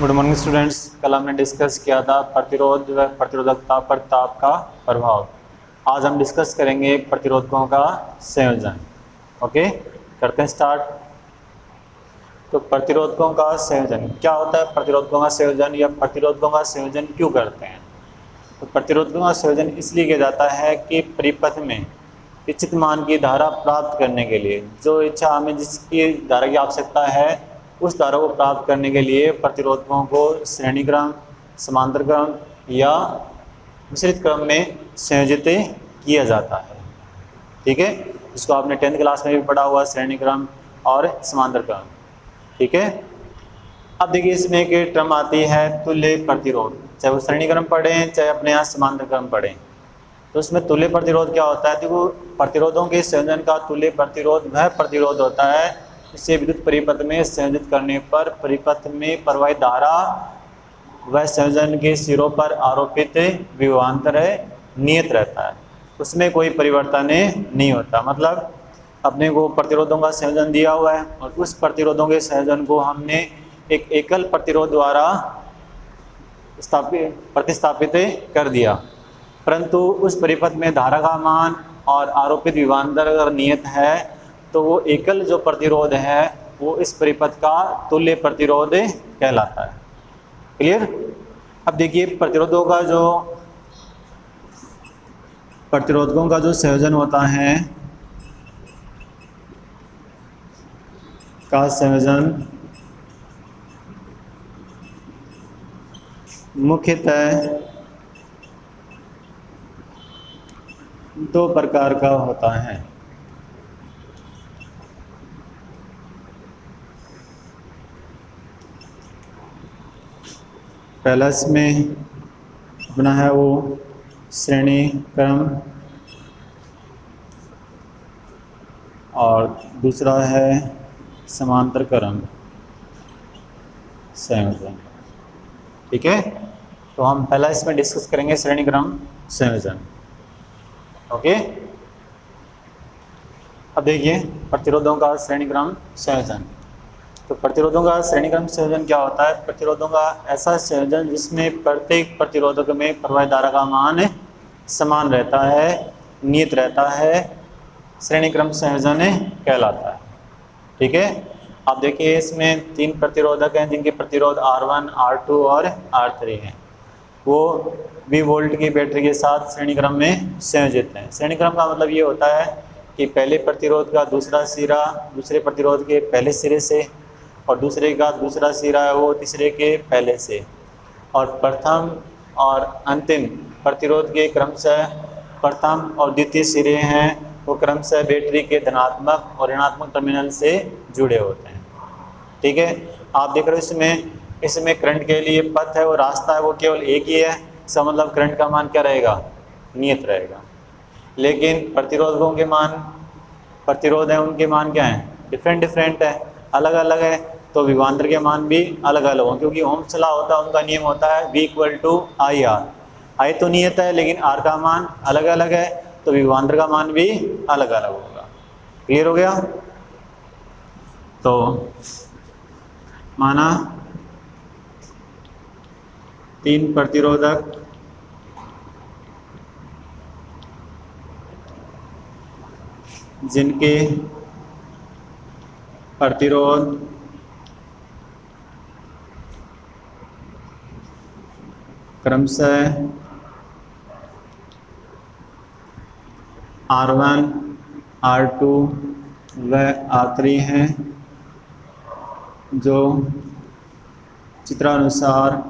Good morning students. कल हमने discuss किया था प्रतिरोध व प्रतिरोधकता पर ताप का प्रभाव। आज हम डिस्कस करेंगे प्रतिरोधकों का संयोजन। ओके, करते हैं स्टार्ट। तो प्रतिरोधकों का संयोजन क्या होता है? प्रतिरोधकों का संयोजन या प्रतिरोधकों का संयोजन क्यों करते हैं? तो प्रतिरोधकों का संयोजन इसलिए किया जाता है कि परिपथ में इच्छित मान की धारा प्राप्त करने के लिए, जो इच्छा हमें जिसकी धारा की आवश्यकता है उस धारा को प्राप्त करने के लिए प्रतिरोधकों को श्रेणी क्रम, समांतर क्रम या मिश्रित क्रम में संयोजित किया जाता है। ठीक है, इसको आपने 10th क्लास में भी पढ़ा हुआ, श्रेणी क्रम और समांतर क्रम। ठीक है, अब देखिए इसमें एक टर्म आती है तुल्य प्रतिरोध, चाहे वो श्रेणी क्रम पढ़ें चाहे अपने यहाँ समांतर क्रम पढ़ें। तो उसमें तुल्य प्रतिरोध क्या होता है? देखो, प्रतिरोधों के संयोजन का तुल्य प्रतिरोध वह प्रतिरोध होता है इसे विद्युत परिपथ में संयोजित करने पर परिपथ में प्रवाहित धारा वह संयोजन के सिरों पर आरोपित विभवांतर नियत रहता है, उसमें कोई परिवर्तन नहीं होता। मतलब अपने को प्रतिरोधों का संयोजन दिया हुआ है और उस प्रतिरोधों के संयोजन को हमने एक एकल प्रतिरोध द्वारा प्रतिस्थापित कर दिया, परंतु उस परिपथ में धारा का मान और आरोपित विभवांतर अगर नियत है तो वो एकल जो प्रतिरोध है वो इस परिपथ का तुल्य प्रतिरोध कहलाता है। क्लियर? अब देखिए प्रतिरोधकों का जो संयोजन होता है का संयोजन मुख्यतः दो प्रकार का होता है। पहला इसमें अपना है वो श्रेणी क्रम और दूसरा है समांतर क्रम संयोजन। ठीक है, तो हम पहला इसमें डिस्कस करेंगे श्रेणी क्रम संयोजन। ओके, अब देखिए प्रतिरोधों का श्रेणी क्रम संयोजन। तो प्रतिरोधों का श्रेणी क्रम संयोजन क्या होता है? प्रतिरोधों का ऐसा संयोजन जिसमें प्रत्येक प्रतिरोधक में प्रवाहित धारा का मान समान रहता है, नियत रहता है, श्रेणी क्रम संयोजन कहलाता है। ठीक है, आप देखिए इसमें 3 प्रतिरोधक हैं जिनके प्रतिरोध R1, R2 और R3 हैं। वो 20 वोल्ट की बैटरी के साथ श्रेणी क्रम में संयोजित हैं। श्रेणी क्रम का मतलब ये होता है कि पहले प्रतिरोध का दूसरा सिरा दूसरे प्रतिरोध के पहले सिरे से और दूसरे का दूसरा सिरा है वो तीसरे के पहले से, और प्रथम और अंतिम प्रतिरोध के क्रमशः प्रथम और द्वितीय सिरे हैं वो क्रमशः बैटरी के धनात्मक और ऋणात्मक टर्मिनल से जुड़े होते हैं। ठीक है, आप देख रहे हो इसमें करंट के लिए पथ है वो रास्ता है वो केवल एक ही है, इसका मतलब करंट का मान क्या रहेगा? नियत रहेगा। लेकिन प्रतिरोधकों के मान, प्रतिरोध हैं उनके मान क्या हैं? डिफरेंट है, अलग अलग है, तो विभवांतर के मान भी अलग अलग हों, क्योंकि ओम्स लॉ होता है, उनका नियम होता है V = IR। I तो नियत है लेकिन R का मान अलग अलग है, तो विभवांतर का मान भी अलग अलग होगा। क्लियर हो गया? तो माना 3 प्रतिरोधक जिनके प्रतिरोध क्रमशः R1, R2 व R3 हैं, जो चित्रानुसार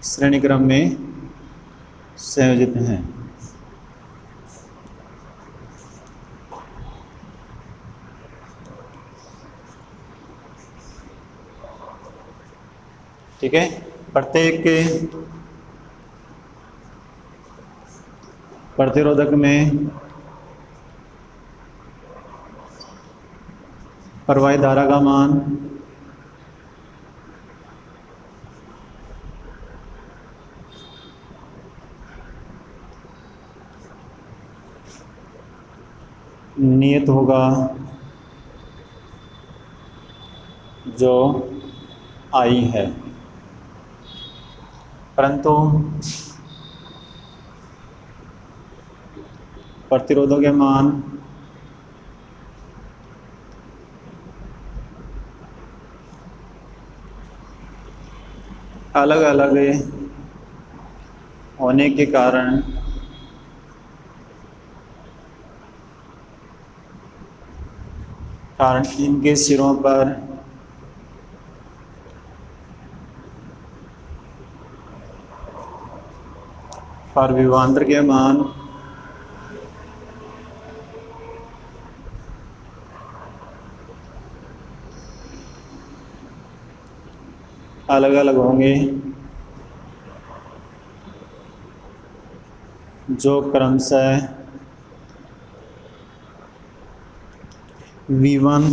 श्रेणी क्रम में संयोजित हैं। ठीक है, प्रत्येक प्रतिरोधक में प्रवाहित धारा का मान नियत होगा जो आई है, परंतु प्रतिरोधों के मान अलग अलग होने के कारण इनके सिरों पर विभवांतर के मान अलग अलग होंगे, जो क्रमशः V1,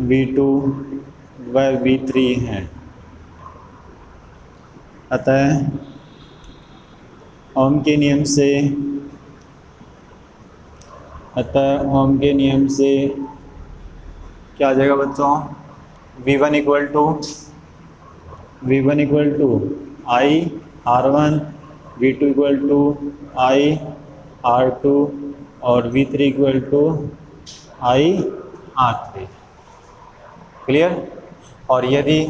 V2 व V3 हैं। अतः ओम के नियम से क्या आ जाएगा बच्चों? V1 equal to I R1, V2 equal to I R2 और V3 equal to I R3। Clear? और यदि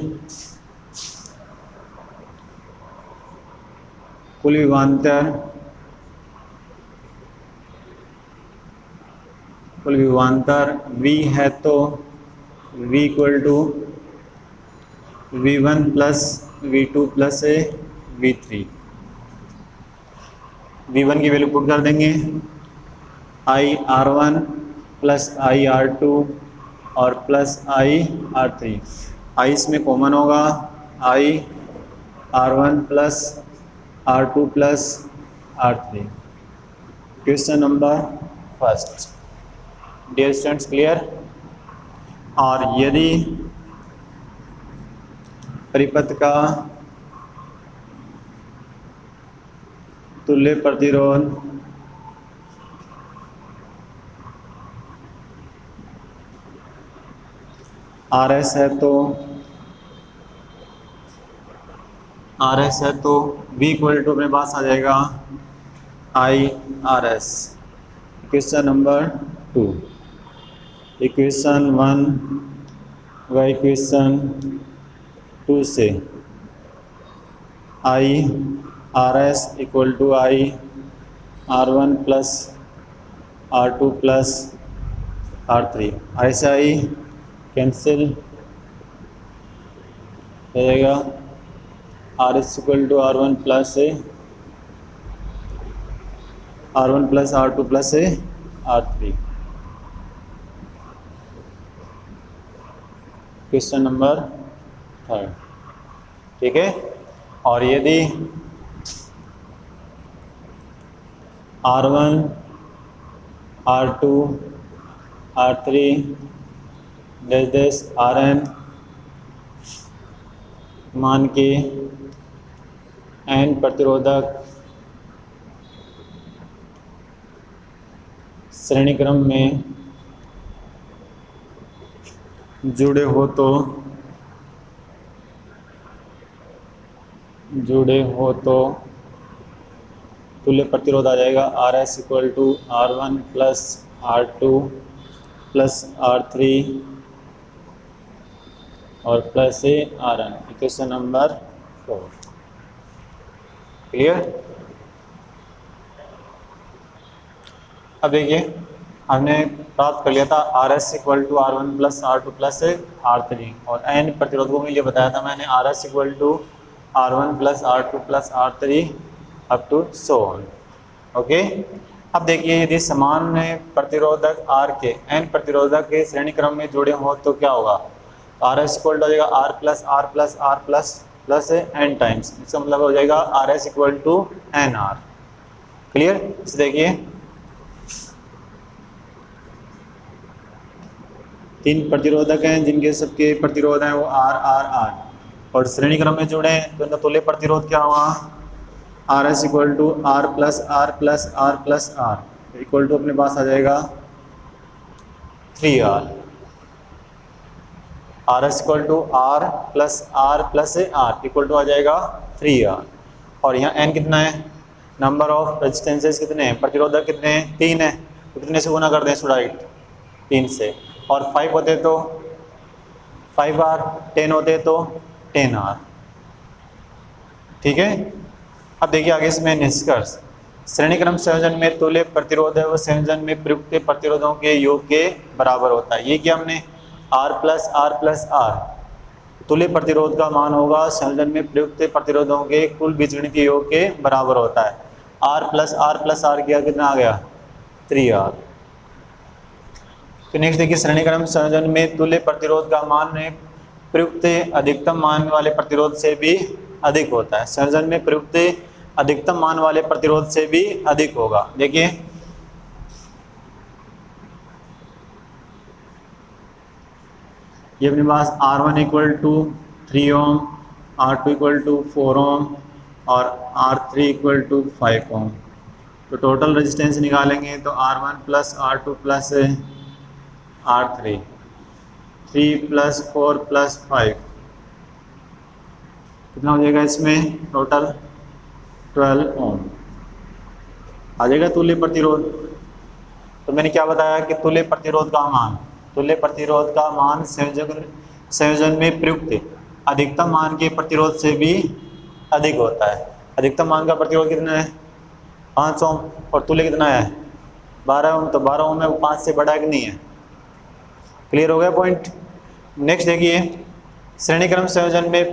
कुल विभवांतर V है तो V equal to V1 plus V2 plus V3। V1 की वैल्यू पुट कर देंगे, I R1 plus I R2 और प्लस I R3। I इसमें कॉमन होगा, I R1 plus R2 plus R3। Question number first. Dear students, clear? और यदि परिपथ का तुल्य प्रतिरोध RS है तो V इक्वल टू अपने पास आ जाएगा IRS। Question number 2। इक्वेशन 1 व इक्वेशन 2 से IRS equal to IR1 plus R2 plus R3। ऐसा ही कैंसिल हो जाएगा। RS equal to R1 plus R2 plus R3। Question number 3। ठीक है? और यदि R1, R2, R3 Rn मान के n प्रतिरोधक श्रेणी क्रम में जुड़े हो तो तुल्य प्रतिरोध आ जाएगा RS equal to R1 plus R2 plus R3 और plus Rn। Equation number 4। Clear? अब देखिए, हमने प्राप्त कर लिया था RS equal to R1 plus R2 plus R3 और n प्रतिरोधकों के लिए बताया था मैंने RS equal to R1 plus R2 plus R3 up to so on. Okay? अब देखिए, यदि समान प्रतिरोधक R के n प्रतिरोधक के श्रेणी क्रम में जुड़े हो तो क्या होगा? RS इक्वल टू हो जाएगा R plus R plus R plus plus n times. इसका मतलब हो जाएगा RS equal to NR। Clear? इसे देखिए, 3 प्रतिरोधक हैं जिनके सबके प्रतिरोध हैं वो R और श्रेणी क्रम में जुड़े हैं तो इनका तुल्य प्रतिरोध क्या हुआ? RS equal to R plus R plus R plus R equal to अपने पास आ जाएगा 3R। R S equal to R plus R equal to आ जाएगा 3R। और यहाँ एन कितना है, नंबर ऑफ रेजिस्टेंसेस कितने हैं, प्रतिरोधक कितने हैं, 3 है, तो कितने से गुना कर दें स्टूडेंट, 3 से। और 5 होते तो 5R, 10 होते तो 10R। ठीक है। अब देखिए आगे इसमें निष्कर्ष। श्रेणी क्रम संयोजन में तुल्य प्रतिरोध व संयोजन में प्रयुक्त प्रतिरोधों के योग के बराबर होता है। ये क्या हमने R प्लस आर, तुल्य प्रतिरोध का मान होगा संयोजन में प्रयुक्त प्रतिरोधों के कुल बीजगणितीय योग के बराबर होता है। R प्लस आर किया कितना आ गया, 3R। तो नेक्स्ट देखिए, श्रेणी क्रम संयोजन में तुल्य प्रतिरोध का मान प्रयुक्त अधिकतम मान वाले प्रतिरोध से भी अधिक होता है। संयोजन में प्रयुक्त अधिकतम मान वाले प्रतिरोध से भी अधिक होगा। देखिए ये अपने पास R1 equal to 3 ohm, R2 equal to 4 ohm और R3 इक्वल टू 5 ओम। तो टोटल रेजिस्टेंस निकालेंगे तो R1 plus R2 plus R3, 3 plus 4 plus 5 कितना हो जाएगा, इसमें टोटल 12 ओम आ जाएगा तुल्य प्रतिरोध। तो मैंने क्या बताया कि तुल्य प्रतिरोध का मान संयोजन में प्रयुक्त अधिकतम मान के प्रतिरोध से भी अधिक होता है। अधिकतम मान का प्रतिरोध कितना है, 5 ओम, और तुल्य कितना है 12 ओम। तो 12 ओम है, वो 5 से बड़ा है कि नहीं है। क्लियर हो गया पॉइंट। नेक्स्ट देखिए, श्रेणी क्रम संयोजन में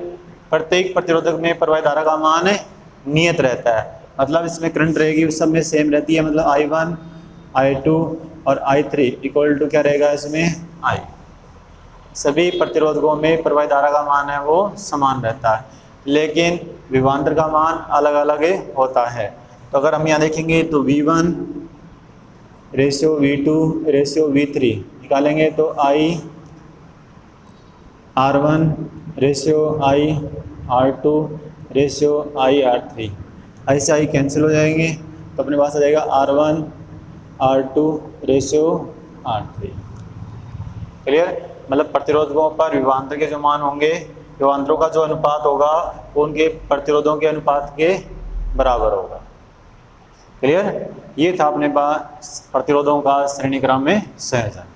प्रत्येक प्रतिरोधक में प्रवाहित धारा का मान नियत रहता है, मतलब इसमें करंट रहेगी उस सब में सेम रहती है, मतलब I1, I2 और I3 इक्वल टू क्या रहेगा, इसमें I। सभी प्रतिरोधकों में प्रवाहित धारा का मान है वो समान रहता है, लेकिन विभवांतर का मान अलग अलग होता है। तो अगर हम यहाँ देखेंगे तो V1 ratio V2 ratio V3 निकालेंगे तो I R1 ratio I R2 ratio I R3, ऐसे I कैंसिल हो जाएंगे तो अपने पास आ जाएगा R1 R2 ratio R3। Clear. मतलब प्रतिरोधकों पर विभवांतर के जो मान होंगे, विभवांतरों का जो अनुपात होगा वो उनके प्रतिरोधों के अनुपात के बराबर होगा। क्लियर। ये था अपने पास प्रतिरोधों का श्रेणी क्रम में संयोजन।